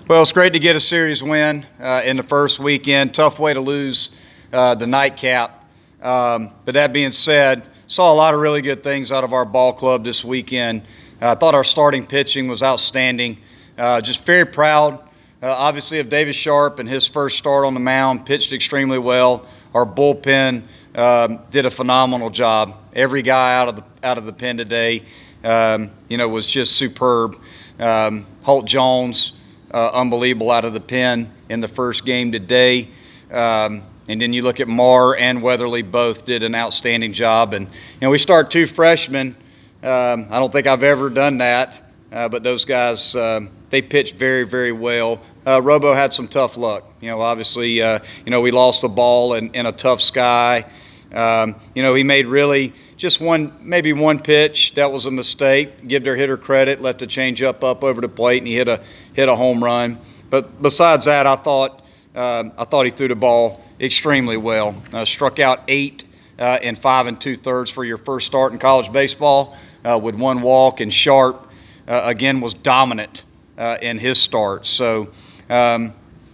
Well, it's great to get a series win in the first weekend. Tough way to lose the nightcap. But that being said, saw a lot of really good things out of our ball club this weekend. I thought our starting pitching was outstanding. Just very proud, obviously, of Davis Sharp and his first start on the mound. Pitched extremely well. Our bullpen did a phenomenal job. Every guy out of the pen today, was just superb. Holt Jones, unbelievable out of the pen in the first game today. And then you look at Marr and Weatherly, both did an outstanding job. And we start two freshmen. I don't think I've ever done that, but those guys, they pitched very, very well. Robo had some tough luck. Obviously, we lost the ball in a tough sky. He made really just maybe one pitch. That was a mistake. Give their hitter credit. Let the changeup up over the plate, and he hit a home run. But besides that, I thought he threw the ball extremely well. Struck out 8 in 5 2/3 for your first start in college baseball with 1 walk. And Sharp again was dominant in his start. So.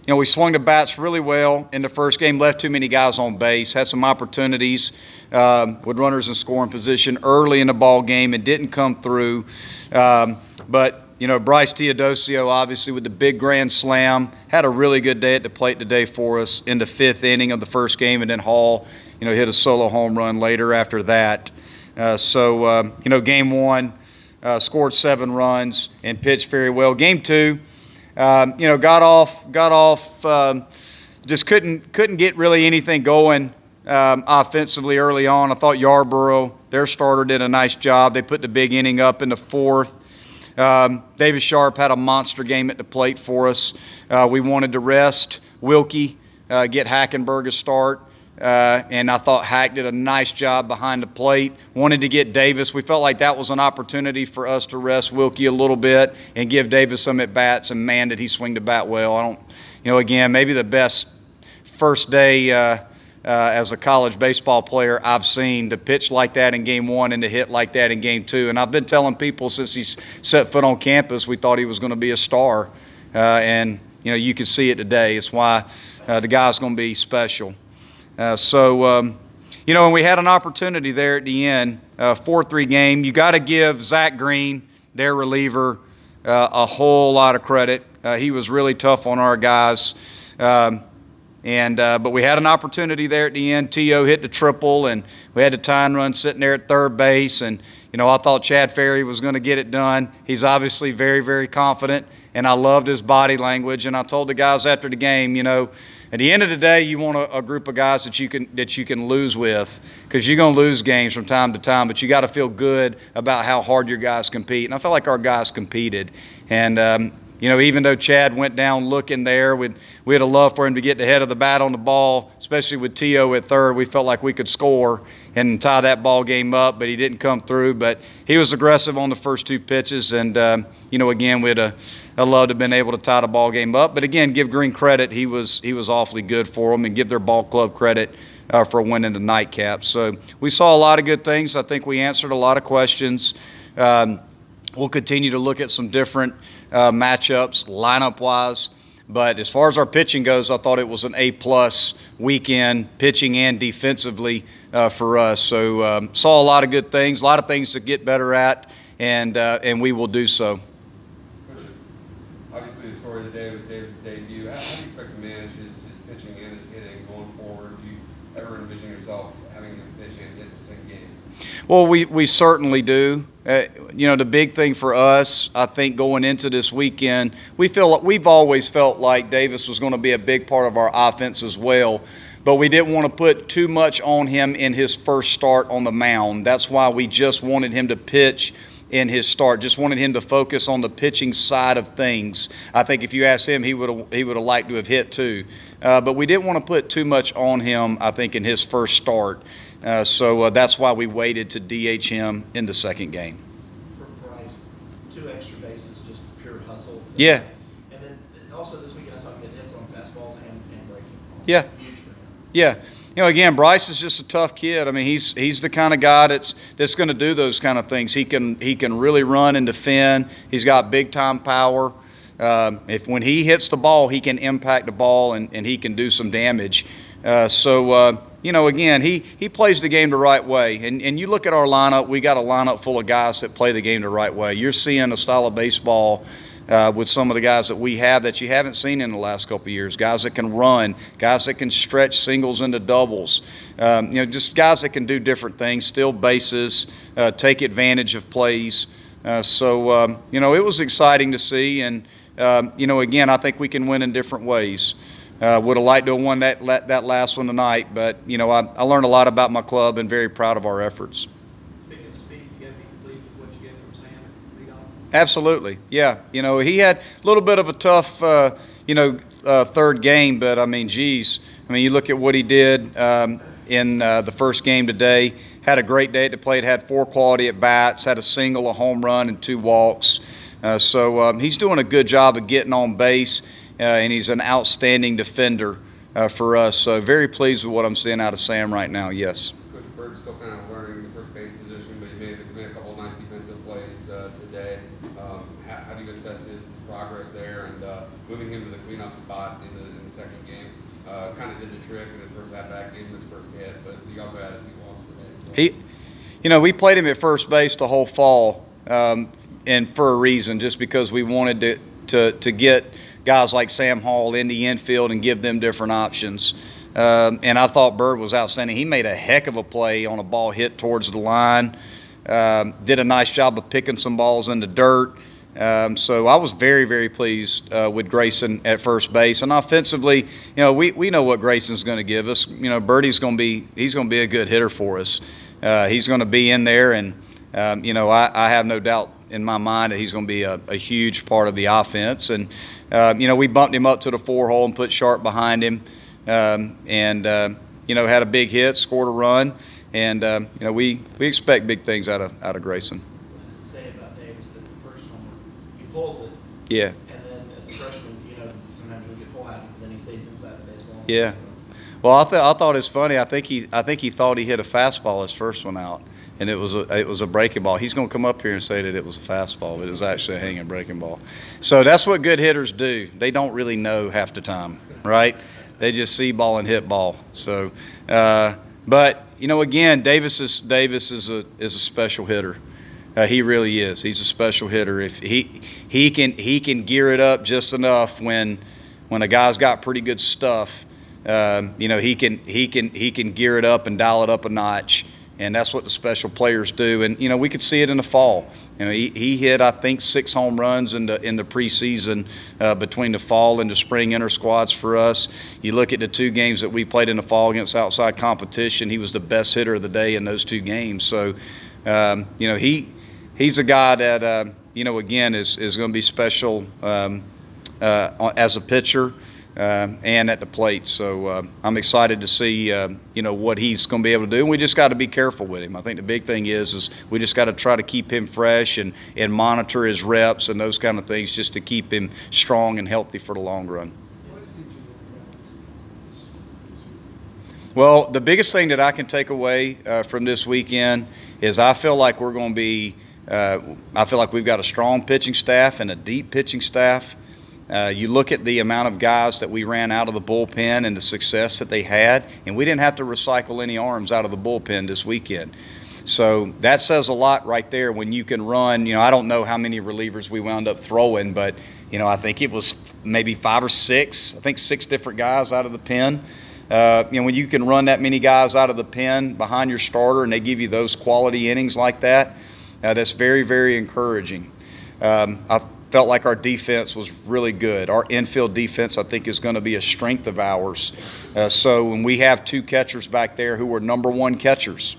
We swung the bats really well in the first game, left too many guys on base, had some opportunities with runners in scoring position early in the ball game and didn't come through. But Bryce Teodosio, obviously, with the big grand slam, had a really good day at the plate today for us in the 5th inning of the first game, and then Hall, hit a solo home run later after that. Game 1, scored 7 runs and pitched very well. Game 2, got off, just couldn't get really anything going offensively early on. I thought Yarborough, their starter, did a nice job. They put the big inning up in the 4th. Davis Sharp had a monster game at the plate for us. We wanted to rest Wilkie, get Hackenberg a start. And I thought Hack did a nice job behind the plate. Wanted to get Davis. We felt like that was an opportunity for us to rest Wilkie a little bit and give Davis some at-bats, and man, did he swing the bat well. Again, maybe the best first day as a college baseball player I've seen, to pitch like that in Game 1 and to hit like that in Game 2. And I've been telling people since he's set foot on campus, we thought he was going to be a star. And you can see it today. It's why the guy's going to be special. And we had an opportunity there at the end, 4-3 game. You got to give Zach Green, their reliever, a whole lot of credit. He was really tough on our guys. But we had an opportunity there at the end. T.O. hit the triple, and we had the tying run sitting there at third base. And, I thought Chad Ferry was going to get it done. He's obviously very, very confident, and I loved his body language. And I told the guys after the game, at the end of the day, you want a group of guys that you can lose with, because you're going to lose games from time to time, but you got to feel good about how hard your guys compete. And I felt like our guys competed. And, even though Chad went down looking there, we had a love for him to get the head of the bat on the ball, especially with T.O. at third. We felt like we could score and tie that ball game up, but he didn't come through. But he was aggressive on the first 2 pitches, and, again, we'd have loved to have been able to tie the ball game up. But, again, give Green credit. He was awfully good for them, and give their ball club credit for winning the nightcap. So we saw a lot of good things. I think we answered a lot of questions. We'll continue to look at some different matchups, lineup-wise. But as far as our pitching goes, I thought it was an A-plus weekend, pitching and defensively for us. So saw a lot of good things, a lot of things to get better at, and we will do so. Coach, obviously the story of the day was Davis' debut. How do you expect to manage his pitching and his hitting going forward? Do you ever envision yourself having him pitch and hit the same game? Well, we certainly do. The big thing for us, I think, going into this weekend, we've always felt like Davis was going to be a big part of our offense as well, but we didn't want to put too much on him in his first start on the mound. That's why we just wanted him to pitch in his start. Just wanted him to focus on the pitching side of things. I think if you asked him, he would have liked to have hit too. But we didn't want to put too much on him, I think, in his first start. So that's why we waited to DH him in the second game. For Bryce, 2 extra bases, just pure hustle. Yeah. And then also this weekend I saw him get hits on fastballs and breaking balls. Yeah. Huge for him. Yeah. Again, Bryce is just a tough kid. I mean, he's the kind of guy that's going to do those kind of things. He can really run and defend. He's got big time power. When he hits the ball, he can impact the ball and he can do some damage. You know, again, he plays the game the right way. And you look at our lineup, we got a lineup full of guys that play the game the right way. You're seeing a style of baseball with some of the guys that we have that you haven't seen in the last couple of years. Guys that can run, guys that can stretch singles into doubles. You know, just guys that can do different things, steal bases, take advantage of plays. You know, it was exciting to see. And, you know, again, I think we can win in different ways. Would have liked to have won that last one tonight, but, you know, I learned a lot about my club and very proud of our efforts. Speaking of speed, you got to be pleased with what you get from Sam at leadoff? Absolutely, yeah. You know, he had a little bit of a tough, you know, third game, but, I mean, geez. I mean, you look at what he did in the first game today. Had a great day at the plate, had 4 quality at-bats, had a single, a home run, and 2 walks. He's doing a good job of getting on base. And he's an outstanding defender for us. So very pleased with what I'm seeing out of Sam right now, yes. Coach Berg's still kind of learning the first base position, but he made a couple of nice defensive plays today. How do you assess his progress there, and moving him to the cleanup spot in the second game? Kind of did the trick in his first at-bat, gave him his first hit, but he also had a few walks today as well. You know, we played him at first base the whole fall, and for a reason, just because we wanted to get guys like Sam Hall in the infield and give them different options. And I thought Berg was outstanding. He made a heck of a play on a ball hit towards the line. Did a nice job of picking some balls in the dirt. So I was very, very pleased with Grayson at first base. And offensively, you know, we know what Grayson's going to give us. You know, Birdie's going to be a good hitter for us. He's going to be in there, and you know, I have no doubt in my mind that he's going to be a huge part of the offense. And you know, we bumped him up to the 4-hole and put Sharp behind him, you know, had a big hit, scored a run, and you know, we expect big things out of Grayson. What does it say about Davis that the first homer he pulls it? Yeah. And then as a freshman, you know, sometimes we get pull happy, but then he stays inside the baseball. Yeah. Well, I thought it's funny. I think he thought he hit a fastball his first one out, and it was a breaking ball. He's going to come up here and say that it was a fastball, but it was actually a hanging breaking ball. So that's what good hitters do. They don't really know half the time, right? They just see ball and hit ball. So, but you know, again, Davis is a special hitter. He really is. He's a special hitter. If he can gear it up just enough when a guy's got pretty good stuff. You know, he can gear it up and dial it up a notch. And that's what the special players do. And, you know, we could see it in the fall. You know, he hit, I think, 6 home runs in the preseason between the fall and the spring inter squads for us. You look at the 2 games that we played in the fall against outside competition, he was the best hitter of the day in those 2 games. So, you know, he's a guy that, you know, again, is going to be special as a pitcher. And at the plate. So I'm excited to see, you know, what he's going to be able to do. And we just got to be careful with him. I think the big thing is we just got to try to keep him fresh and monitor his reps and those kind of things just to keep him strong and healthy for the long run. Well, the biggest thing that I can take away from this weekend is I feel like we're going to be I feel like we've got a strong pitching staff and a deep pitching staff. You look at the amount of guys that we ran out of the bullpen and the success that they had, and we didn't have to recycle any arms out of the bullpen this weekend. So that says a lot right there when you can run. You know, I don't know how many relievers we wound up throwing, but, you know, I think it was maybe 5 or 6. I think 6 different guys out of the pen. You know, when you can run that many guys out of the pen behind your starter and they give you those quality innings like that, that's very, very encouraging. I felt like our defense was really good. Our infield defense, I think, is going to be a strength of ours. So when we have 2 catchers back there who are #1 catchers.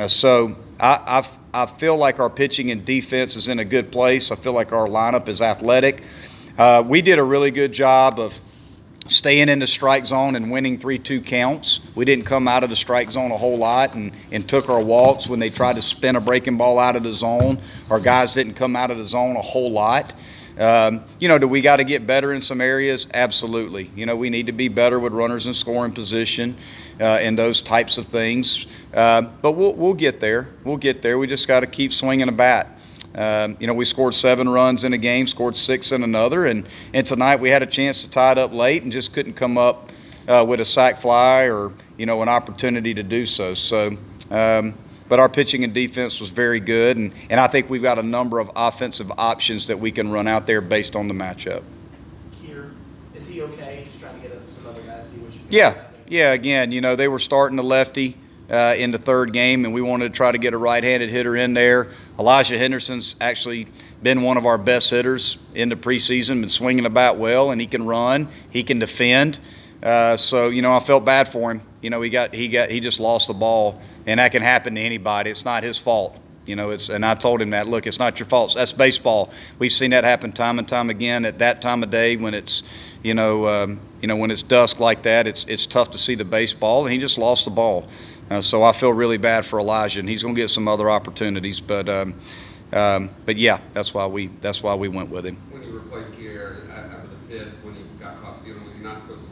So I feel like our pitching and defense is in a good place. I feel like our lineup is athletic. We did a really good job of staying in the strike zone and winning 3-2 counts. We didn't come out of the strike zone a whole lot and took our walks when they tried to spin a breaking ball out of the zone. Our guys didn't come out of the zone a whole lot. You know, do we got to get better in some areas? Absolutely. You know, we need to be better with runners in scoring position and those types of things. But we'll get there. We'll get there. We just got to keep swinging a bat. We scored 7 runs in a game, scored 6 in another, and tonight we had a chance to tie it up late and just couldn't come up with a sac fly or an opportunity to do so. So, but our pitching and defense was very good, and I think we've got a number of offensive options that we can run out there based on the matchup. Is he okay? Just trying to get some other guys, see what you can Yeah. Again, they were starting the lefty in the third game, and we wanted to try to get a right-handed hitter in there. Elijah Henderson's actually been one of our best hitters in the preseason, been swinging the bat well, and he can run, he can defend. So I felt bad for him. He just lost the ball, and that can happen to anybody. It's not his fault. And I told him that, look, it's not your fault. That's baseball. We've seen that happen time and time again at that time of day when it's, when it's dusk like that. It's tough to see the baseball, and he just lost the ball. So I feel really bad for Elijah, and he's going to get some other opportunities. But yeah, that's why we went with him. When you replaced Kier after the 5th, when he got caught stealing, was he not supposed to